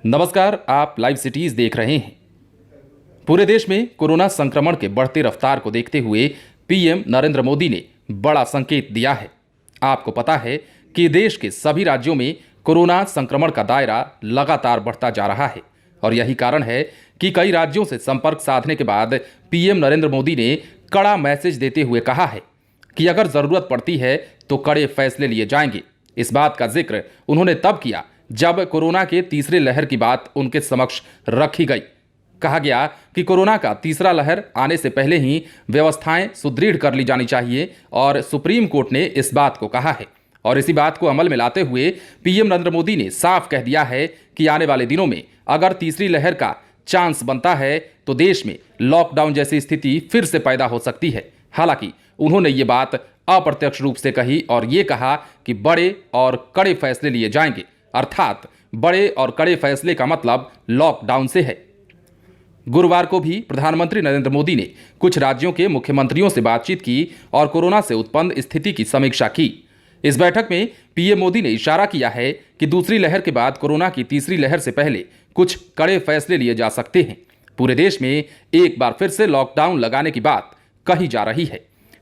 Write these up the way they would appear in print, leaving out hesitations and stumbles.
नमस्कार, आप live cities देख रहे हैं। पूरे देश में कोरोना संक्रमण के बढ़ती रफ्तार को देखते हुए पीएम नरेंद्र मोदी ने बड़ा संकेत दिया है। आपको पता है कि देश के सभी राज्यों में कोरोना संक्रमण का दायरा लगातार बढ़ता जा रहा है और यही कारण है कि कई राज्यों से संपर्क साधने के बाद पीएम नरेंद्र मोदी ने कड़ा मैसेज देते हुए कहा है कि अगर जरूरत पड़ती है तो कड़े फैसले लिए जाएंगे। इस बात का जिक्र उन्होंने तब किया जब कोरोना के तीसरे लहर की बात उनके समक्ष रखी गई। कहा गया कि कोरोना का तीसरा लहर आने से पहले ही व्यवस्थाएं सुदृढ़ कर ली जानी चाहिए और सुप्रीम कोर्ट ने इस बात को कहा है। और इसी बात को अमल में लाते हुए पीएम नरेंद्र मोदी ने साफ कह दिया है कि आने वाले दिनों में अगर तीसरी लहर का चांस बनता है तो देश में लॉकडाउन जैसी स्थिति फिर से पैदा हो सकती है। हालांकि उन्होंने ये बात अप्रत्यक्ष रूप से कही और ये कहा कि बड़े और कड़े फैसले लिए जाएंगे, अर्थात बड़े और कड़े फैसले का मतलब लॉकडाउन से है। गुरुवार को भी प्रधानमंत्री नरेंद्र मोदी ने कुछ राज्यों के मुख्यमंत्रियों से बातचीत की और कोरोना से उत्पन्न स्थिति की समीक्षा की। इस बैठक में पीएम मोदी ने इशारा किया है कि दूसरी लहर के बाद कोरोना की तीसरी लहर से पहले कुछ कड़े फैसले लिए जा सकते हैं। पूरे देश में एक बार फिर से लॉकडाउन लगाने की बात कही जा रही है।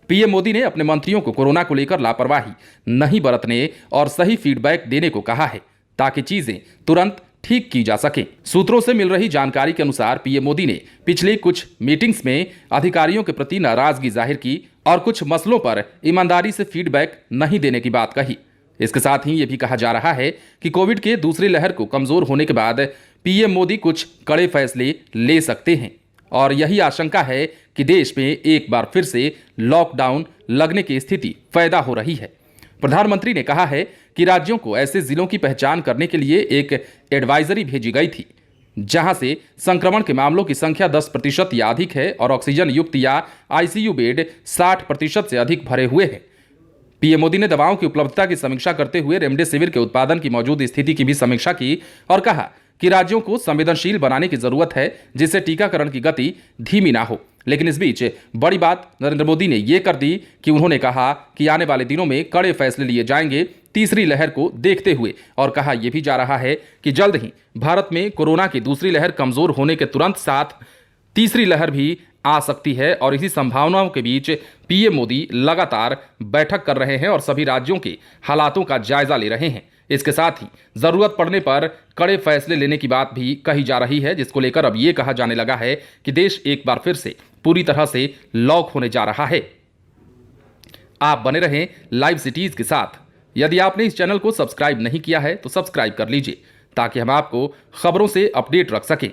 पीएम मोदी ने अपने मंत्रियों को कोरोना को लेकर लापरवाही नहीं बरतने और सही फीडबैक देने को कहा है ताकि चीजें तुरंत ठीक की जा सके। सूत्रों से मिल रही जानकारी के अनुसार पीएम मोदी ने पिछले कुछ मीटिंग्स में अधिकारियों के प्रति नाराजगी जाहिर की और कुछ मसलों पर ईमानदारी से फीडबैक नहीं देने की बात कही। इसके साथ ही यह भी कहा जा रहा है कि कोविड के दूसरी लहर को कमजोर होने के बाद पीएम मोदी कुछ कड़े फैसले ले सकते हैं और यही आशंका है कि देश में एक बार फिर से लॉकडाउन लगने की स्थिति पैदा हो रही है। प्रधानमंत्री ने कहा है कि राज्यों को ऐसे जिलों की पहचान करने के लिए एक एडवाइजरी भेजी गई थी जहां से संक्रमण के मामलों की संख्या 10% या अधिक है और ऑक्सीजन युक्त या आईसीयू बेड 60% से अधिक भरे हुए हैं। पीएम मोदी ने दवाओं की उपलब्धता की समीक्षा करते हुए रेमडेसिविर के उत्पादन की मौजूद स्थिति की भी समीक्षा की और कहा कि राज्यों को संवेदनशील बनाने की जरूरत है जिससे टीकाकरण की गति धीमी ना हो। लेकिन इस बीच बड़ी बात नरेंद्र मोदी ने यह कर दी कि उन्होंने कहा कि आने वाले दिनों में कड़े फैसले लिए जाएंगे तीसरी लहर को देखते हुए और कहा यह भी जा रहा है कि जल्द ही भारत में कोरोना की दूसरी लहर कमजोर होने के तुरंत साथ तीसरी लहर भी आ सकती है। और इसी संभावनाओं के बीच पीएम मोदी लगातार बैठक कर रहे हैं और सभी राज्यों के हालातों का जायजा ले रहे हैं। इसके साथ ही जरूरत पड़ने पर कड़े फैसले लेने की बात भी कही जा रही है, जिसको लेकर अब यह कहा जाने लगा है कि देश एक बार फिर से पूरी तरह से लॉक होने जा रहा है। आप बने रहें लाइव सिटीज के साथ। यदि आपने इस चैनल को सब्सक्राइब नहीं किया है तो सब्सक्राइब कर लीजिए ताकि हम आपको खबरों से अपडेट रख सकें।